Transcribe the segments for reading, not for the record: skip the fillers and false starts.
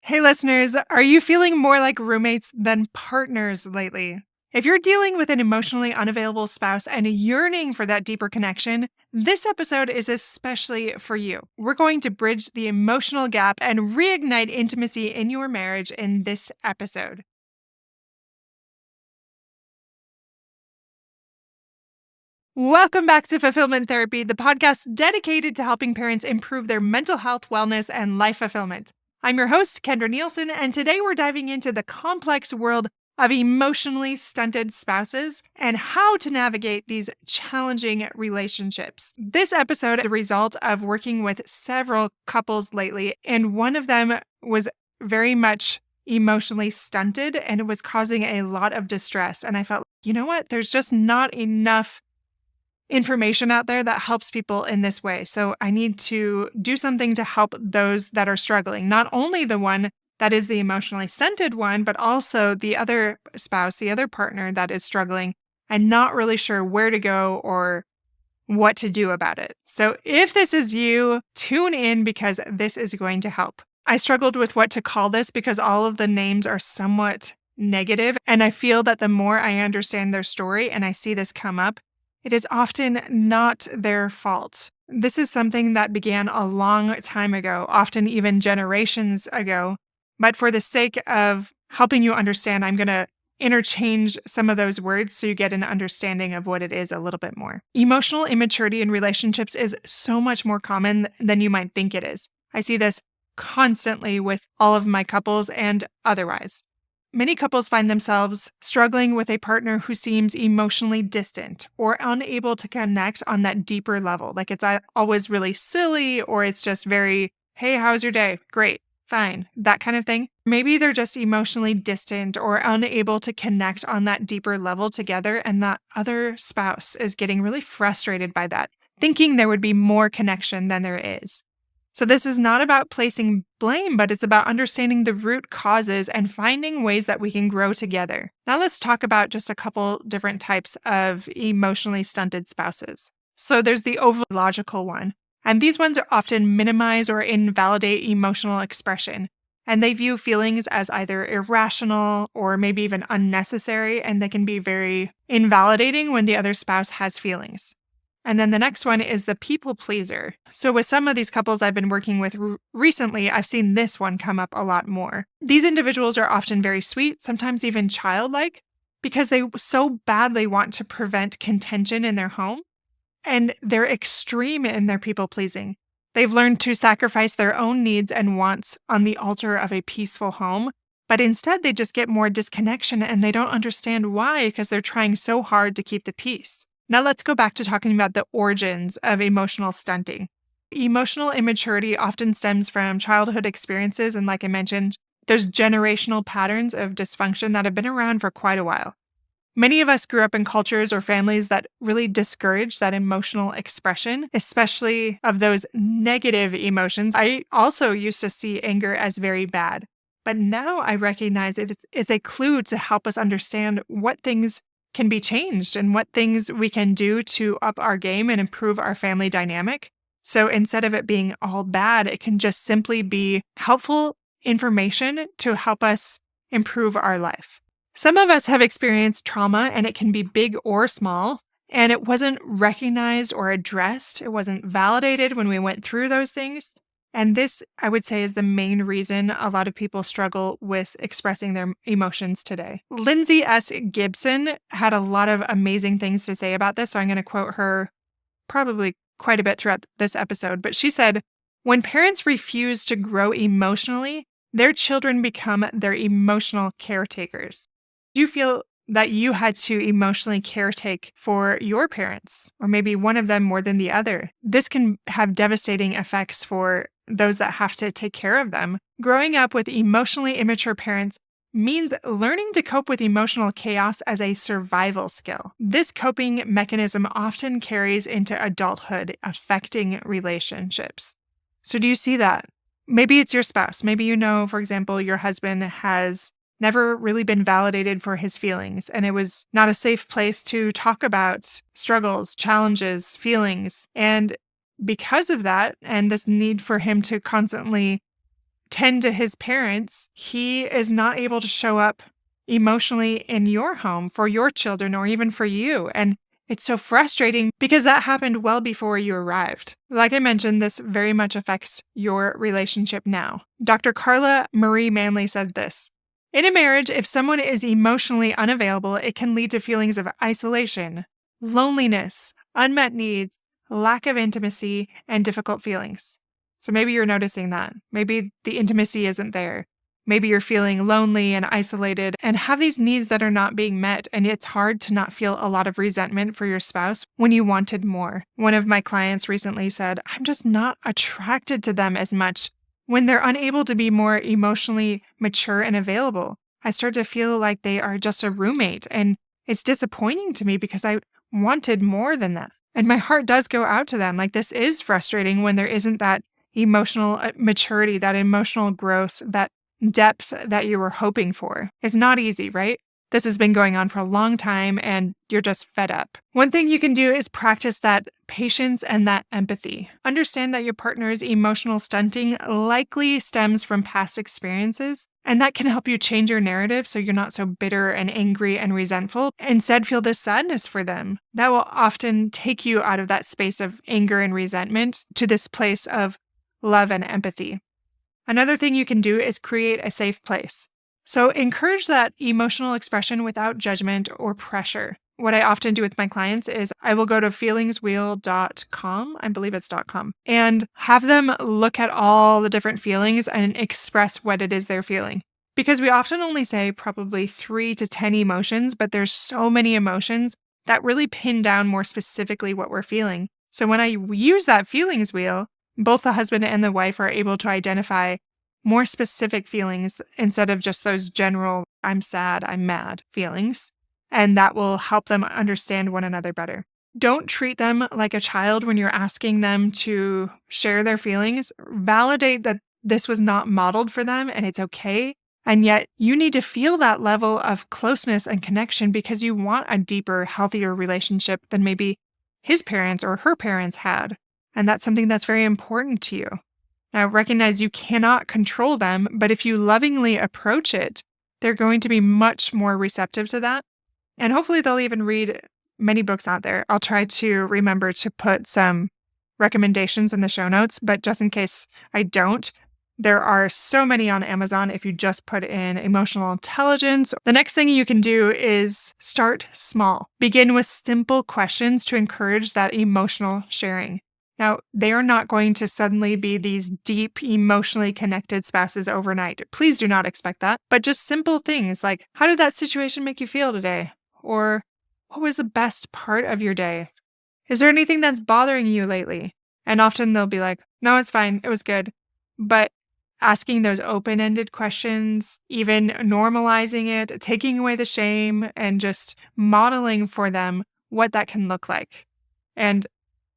Hey, listeners, are you feeling more like roommates than partners lately? If you're dealing with an emotionally unavailable spouse and yearning for that deeper connection, this episode is especially for you. We're going to bridge the emotional gap and reignite intimacy in your marriage in this episode. Welcome back to Fulfillment Therapy, the podcast dedicated to helping parents improve their mental health, wellness, and life fulfillment. I'm your host, Kendra Nielsen, and today we're diving into the complex world of emotionally stunted spouses and how to navigate these challenging relationships. This episode is a result of working with several couples lately, and one of them was very much emotionally stunted and it was causing a lot of distress. And I felt, you know what? There's just not enough information out there that helps people in this way. So I need to do something to help those that are struggling, not only the one that is the emotionally stunted one, but also the other spouse, the other partner that is struggling and not really sure where to go or what to do about it. So if this is you, tune in because this is going to help. I struggled with what to call this because all of the names are somewhat negative, and I feel that the more I understand their story and I see this come up, it is often not their fault. This is something that began a long time ago, often even generations ago. But for the sake of helping you understand, I'm going to interchange some of those words so you get an understanding of what it is a little bit more. Emotional immaturity in relationships is so much more common than you might think it is. I see this constantly with all of my couples and otherwise. Many couples find themselves struggling with a partner who seems emotionally distant or unable to connect on that deeper level. Like it's always really silly, or it's just very, hey, how's your day? Great, fine, that kind of thing. Maybe they're just emotionally distant or unable to connect on that deeper level together, and that other spouse is getting really frustrated by that, thinking there would be more connection than there is. So this is not about placing blame, but it's about understanding the root causes and finding ways that we can grow together. Now let's talk about just a couple different types of emotionally stunted spouses. So there's the overlogical one, and these ones are often minimize or invalidate emotional expression. And they view feelings as either irrational or maybe even unnecessary, and they can be very invalidating when the other spouse has feelings. And then the next one is the people pleaser. So with some of these couples I've been working with recently, I've seen this one come up a lot more. These individuals are often very sweet, sometimes even childlike, because they so badly want to prevent contention in their home. And they're extreme in their people pleasing. They've learned to sacrifice their own needs and wants on the altar of a peaceful home. But instead, they just get more disconnection and they don't understand why because they're trying so hard to keep the peace. Now let's go back to talking about the origins of emotional stunting. Emotional immaturity often stems from childhood experiences, and like I mentioned, there's generational patterns of dysfunction that have been around for quite a while. Many of us grew up in cultures or families that really discourage that emotional expression, especially of those negative emotions. I also used to see anger as very bad, but now I recognize it's a clue to help us understand what things can be changed and what things we can do to up our game and improve our family dynamic. So instead of it being all bad, it can just simply be helpful information to help us improve our life. Some of us have experienced trauma, and it can be big or small, and it wasn't recognized or addressed. It wasn't validated when we went through those things. And this, I would say, is the main reason a lot of people struggle with expressing their emotions today. Lindsay Gibson had a lot of amazing things to say about this, so I'm going to quote her probably quite a bit throughout this episode. But she said, "When parents refuse to grow emotionally, their children become their emotional caretakers." Do you feel that you had to emotionally caretake for your parents, or maybe one of them more than the other? This can have devastating effects for those that have to take care of them. Growing up with emotionally immature parents means learning to cope with emotional chaos as a survival skill. This coping mechanism often carries into adulthood, affecting relationships. So do you see that? Maybe it's your spouse. Maybe you know, for example, your husband has never really been validated for his feelings, and it was not a safe place to talk about struggles, challenges, feelings. And because of that, and this need for him to constantly tend to his parents, he is not able to show up emotionally in your home for your children or even for you. And it's so frustrating because that happened well before you arrived. Like I mentioned, this very much affects your relationship now. Dr. Carla Marie Manley said this: in a marriage, if someone is emotionally unavailable, it can lead to feelings of isolation, loneliness, unmet needs, lack of intimacy, and difficult feelings. So maybe you're noticing that. Maybe the intimacy isn't there. Maybe you're feeling lonely and isolated and have these needs that are not being met, and it's hard to not feel a lot of resentment for your spouse when you wanted more. One of my clients recently said, I'm just not attracted to them as much when they're unable to be more emotionally mature and available. I start to feel like they are just a roommate, and it's disappointing to me because I wanted more than that. And my heart does go out to them. Like, this is frustrating when there isn't that emotional maturity, that emotional growth, that depth that you were hoping for. It's not easy, right? This has been going on for a long time and you're just fed up. One thing you can do is practice that patience and that empathy. Understand that your partner's emotional stunting likely stems from past experiences, and that can help you change your narrative so you're not so bitter and angry and resentful. Instead, feel this sadness for them. That will often take you out of that space of anger and resentment to this place of love and empathy. Another thing you can do is create a safe place. So encourage that emotional expression without judgment or pressure. What I often do with my clients is I will go to feelingswheel.com, I believe it's .com, and have them look at all the different feelings and express what it is they're feeling. Because we often only say probably 3 to 10 emotions, but there's so many emotions that really pin down more specifically what we're feeling. So when I use that feelings wheel, both the husband and the wife are able to identify more specific feelings instead of just those general, I'm sad, I'm mad feelings. And that will help them understand one another better. Don't treat them like a child when you're asking them to share their feelings. Validate that this was not modeled for them and it's okay. And yet you need to feel that level of closeness and connection because you want a deeper, healthier relationship than maybe his parents or her parents had. And that's something that's very important to you. Now, recognize you cannot control them, but if you lovingly approach it, they're going to be much more receptive to that. And hopefully they'll even read many books out there. I'll try to remember to put some recommendations in the show notes, but just in case I don't, there are so many on Amazon if you just put in emotional intelligence. The next thing you can do is start small. Begin with simple questions to encourage that emotional sharing. Now, they are not going to suddenly be these deep, emotionally connected spouses overnight. Please do not expect that. But just simple things like, how did that situation make you feel today? Or what was the best part of your day? Is there anything that's bothering you lately? And often they'll be like, no, it's fine. It was good. But asking those open-ended questions, even normalizing it, taking away the shame, and just modeling for them what that can look like. And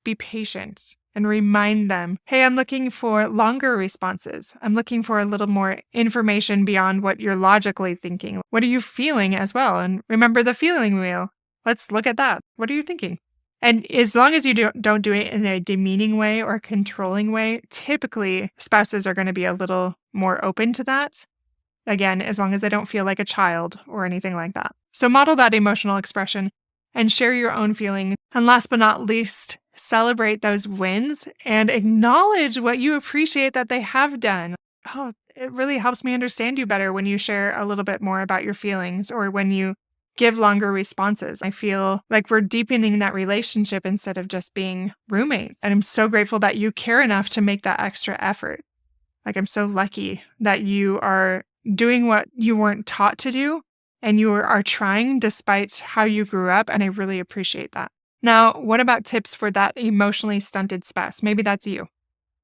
be patient and remind them, hey, I'm looking for longer responses. I'm looking for a little more information beyond what you're logically thinking. What are you feeling as well? And remember the feeling wheel. Let's look at that. What are you thinking? And as long as you don't do it in a demeaning way or a controlling way, typically spouses are going to be a little more open to that. Again, as long as they don't feel like a child or anything like that. So model that emotional expression and share your own feelings. And last but not least, celebrate those wins and acknowledge what you appreciate that they have done. Oh, it really helps me understand you better when you share a little bit more about your feelings or when you give longer responses. I feel like we're deepening that relationship instead of just being roommates. And I'm so grateful that you care enough to make that extra effort. Like, I'm so lucky that you are doing what you weren't taught to do and you are trying despite how you grew up. And I really appreciate that. Now, what about tips for that emotionally stunted spouse? Maybe that's you.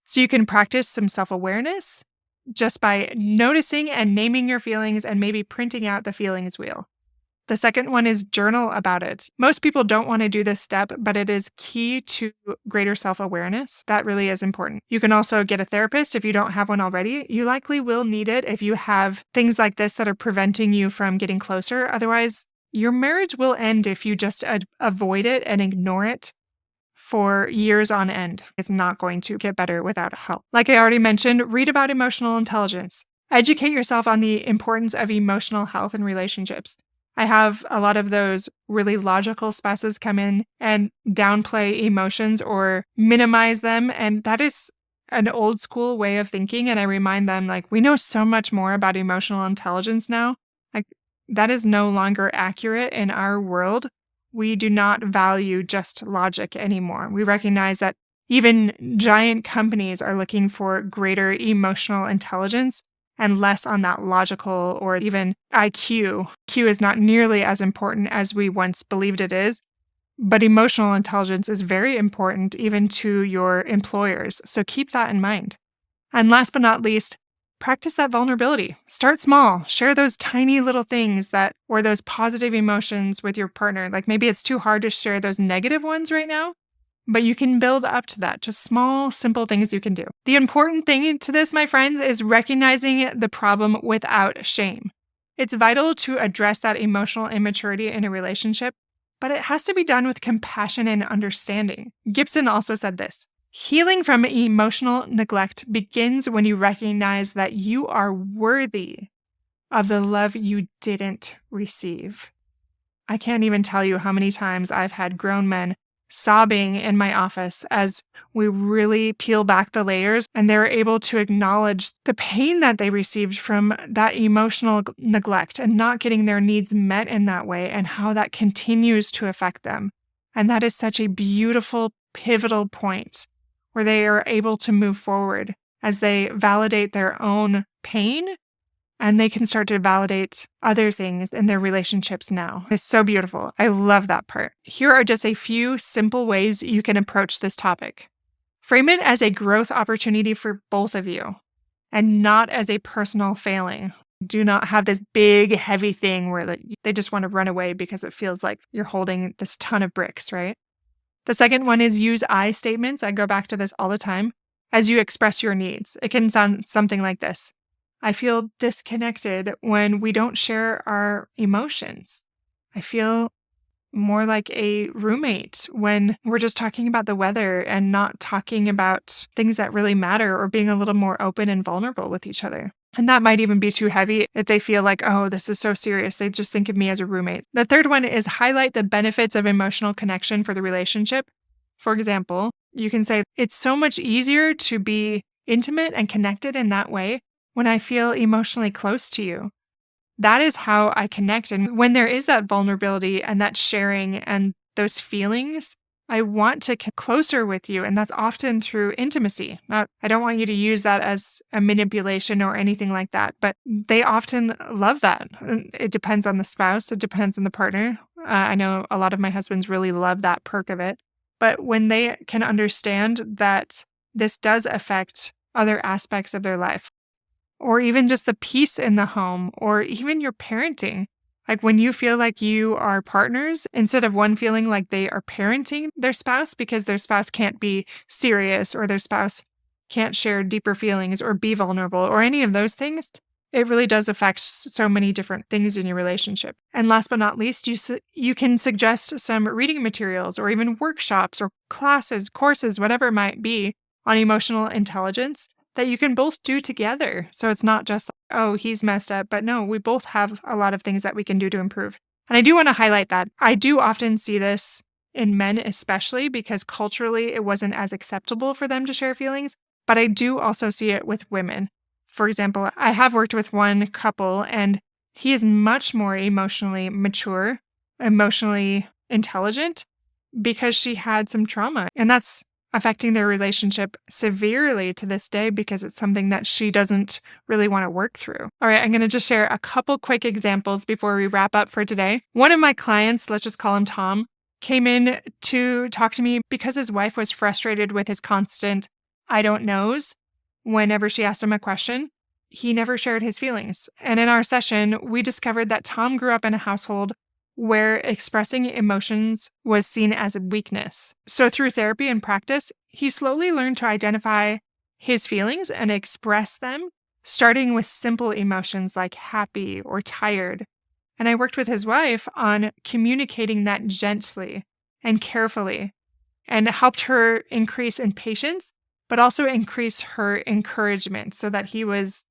So you can practice some self-awareness just by noticing and naming your feelings and maybe printing out the feelings wheel. The second one is journal about it. Most people don't want to do this step, but it is key to greater self-awareness. That really is important. You can also get a therapist if you don't have one already. You likely will need it if you have things like this that are preventing you from getting closer. Otherwise, your marriage will end if you just avoid it and ignore it for years on end. It's not going to get better without help. Like I already mentioned, read about emotional intelligence. Educate yourself on the importance of emotional health in relationships. I have a lot of those really logical spouses come in and downplay emotions or minimize them. And that is an old school way of thinking. And I remind them, like, we know so much more about emotional intelligence now. Like, that is no longer accurate in our world. We do not value just logic anymore. We recognize that even giant companies are looking for greater emotional intelligence and less on that logical or even IQ. Q is not nearly as important as we once believed it is, but emotional intelligence is very important even to your employers. So keep that in mind. And last but not least, practice that vulnerability. Start small. Share those tiny little things or those positive emotions with your partner. Like maybe it's too hard to share those negative ones right now, but you can build up to that. Just small, simple things you can do. The important thing to this, my friends, is recognizing the problem without shame. It's vital to address that emotional immaturity in a relationship, but it has to be done with compassion and understanding. Gibson also said this: healing from emotional neglect begins when you recognize that you are worthy of the love you didn't receive. I can't even tell you how many times I've had grown men sobbing in my office as we really peel back the layers and they're able to acknowledge the pain that they received from that emotional neglect and not getting their needs met in that way and how that continues to affect them. And that is such a beautiful, pivotal point where they are able to move forward as they validate their own pain and they can start to validate other things in their relationships now. It's so beautiful. I love that part. Here are just a few simple ways you can approach this topic. Frame it as a growth opportunity for both of you and not as a personal failing. Do not have this big, heavy thing where they just want to run away because it feels like you're holding this ton of bricks, right? The second one is use I statements. I go back to this all the time as you express your needs. It can sound something like this: I feel disconnected when we don't share our emotions. I feel more like a roommate when we're just talking about the weather and not talking about things that really matter or being a little more open and vulnerable with each other. And that might even be too heavy if they feel like, oh, this is so serious. They just think of me as a roommate. The third one is highlight the benefits of emotional connection for the relationship. For example, you can say, it's so much easier to be intimate and connected in that way when I feel emotionally close to you. That is how I connect. And when there is that vulnerability and that sharing and those feelings, I want to get closer with you. And that's often through intimacy. I don't want you to use that as a manipulation or anything like that, but they often love that. It depends on the spouse. It depends on the partner. I know a lot of my husbands really love that perk of it. But when they can understand that this does affect other aspects of their life, or even just the peace in the home, or even your parenting. Like when you feel like you are partners, instead of one feeling like they are parenting their spouse because their spouse can't be serious or their spouse can't share deeper feelings or be vulnerable or any of those things, it really does affect so many different things in your relationship. And last but not least, you can suggest some reading materials or even workshops or classes, courses, whatever it might be, on emotional intelligence that you can both do together. So it's not just, oh, he's messed up, but no, we both have a lot of things that we can do to improve. And I do want to highlight that. I do often see this in men, especially because culturally it wasn't as acceptable for them to share feelings, but I do also see it with women. For example, I have worked with one couple and he is much more emotionally mature, emotionally intelligent because she had some trauma. And that's affecting their relationship severely to this day because it's something that she doesn't really want to work through. All right, I'm going to just share a couple quick examples before we wrap up for today. One of my clients, let's just call him Tom, came in to talk to me because his wife was frustrated with his constant I don't knows whenever she asked him a question. He never shared his feelings. And in our session, we discovered that Tom grew up in a household where expressing emotions was seen as a weakness. So through therapy and practice, he slowly learned to identify his feelings and express them, starting with simple emotions like happy or tired. And I worked with his wife on communicating that gently and carefully. and it helped her increase in patience, but also increase her encouragement so that he was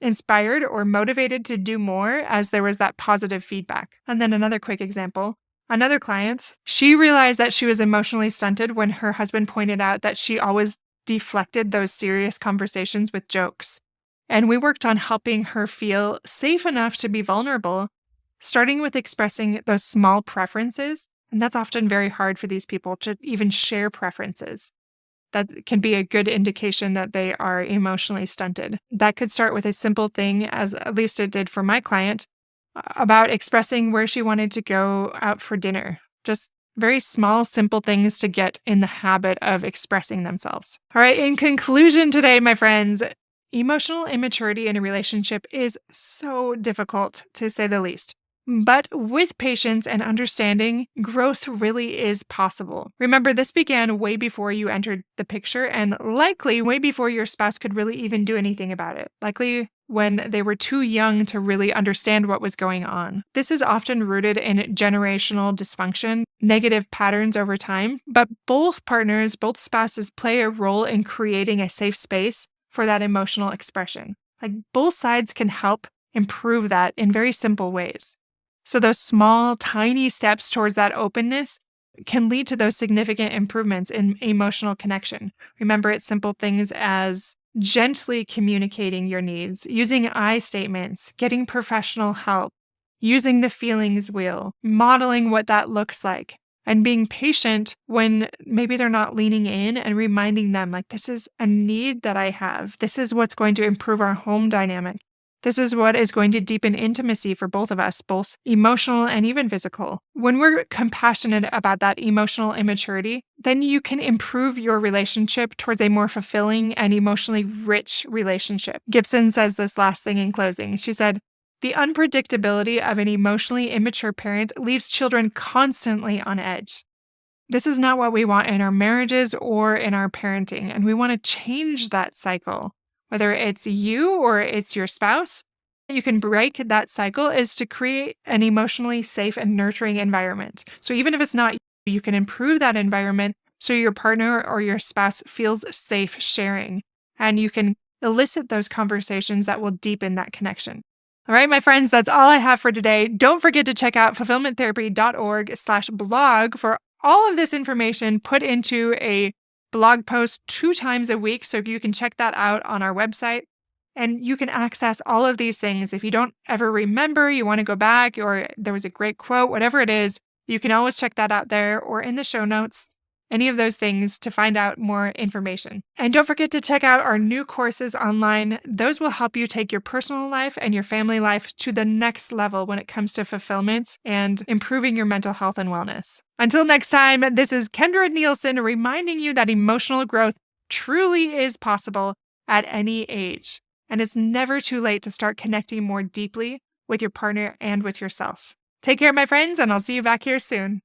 inspired or motivated to do more as there was that positive feedback. And then another quick example. Another client, she realized that she was emotionally stunted when her husband pointed out that she always deflected those serious conversations with jokes. And we worked on helping her feel safe enough to be vulnerable, starting with expressing those small preferences. And that's often very hard for these people to even share preferences. That can be a good indication that they are emotionally stunted. That could start with a simple thing, as at least it did for my client, about expressing where she wanted to go out for dinner. Just very small, simple things to get in the habit of expressing themselves. All right, in conclusion today, my friends, emotional immaturity in a relationship is so difficult, to say the least. But with patience and understanding, growth really is possible. Remember, this began way before you entered the picture and likely way before your spouse could really even do anything about it. Likely when they were too young to really understand what was going on. This is often rooted in generational dysfunction, negative patterns over time, but both partners, both spouses play a role in creating a safe space for that emotional expression. Like both sides can help improve that in very simple ways. So those small, tiny steps towards that openness can lead to those significant improvements in emotional connection. Remember, it's simple things as gently communicating your needs, using I statements, getting professional help, using the feelings wheel, modeling what that looks like, and being patient when maybe they're not leaning in and reminding them, like, this is a need that I have. This is what's going to improve our home dynamic. This is what is going to deepen intimacy for both of us, both emotional and even physical. When we're compassionate about that emotional immaturity, then you can improve your relationship towards a more fulfilling and emotionally rich relationship. Gibson says this last thing in closing. She said, "The unpredictability of an emotionally immature parent leaves children constantly on edge." This is not what we want in our marriages or in our parenting, and we want to change that cycle. Whether it's you or it's your spouse, you can break that cycle is to create an emotionally safe and nurturing environment. So even if it's not you, you can improve that environment so your partner or your spouse feels safe sharing, and you can elicit those conversations that will deepen that connection. All right, my friends, that's all I have for today. Don't forget to check out fulfillmenttherapy.org/blog for all of this information put into a blog post 2 times a week, so you can check that out on our website. And you can access all of these things. If you don't ever remember, you want to go back, or there was a great quote, whatever it is, you can always check that out there or in the show notes, any of those things to find out more information. And don't forget to check out our new courses online. Those will help you take your personal life and your family life to the next level when it comes to fulfillment and improving your mental health and wellness. Until next time, this is Kendra Nielsen reminding you that emotional growth truly is possible at any age. And it's never too late to start connecting more deeply with your partner and with yourself. Take care, my friends, and I'll see you back here soon.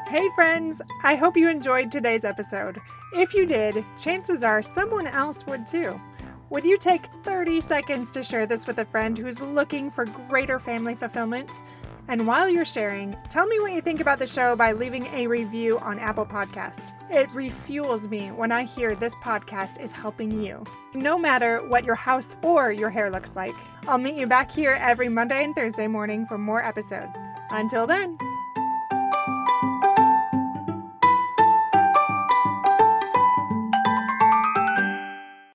Hey friends, I hope you enjoyed today's episode. If you did, chances are someone else would too. Would you take 30 seconds to share this with a friend who's looking for greater family fulfillment? And while you're sharing, tell me what you think about the show by leaving a review on Apple Podcasts. It refuels me when I hear this podcast is helping you, no matter what your house or your hair looks like. I'll meet you back here every Monday and Thursday morning for more episodes. Until then.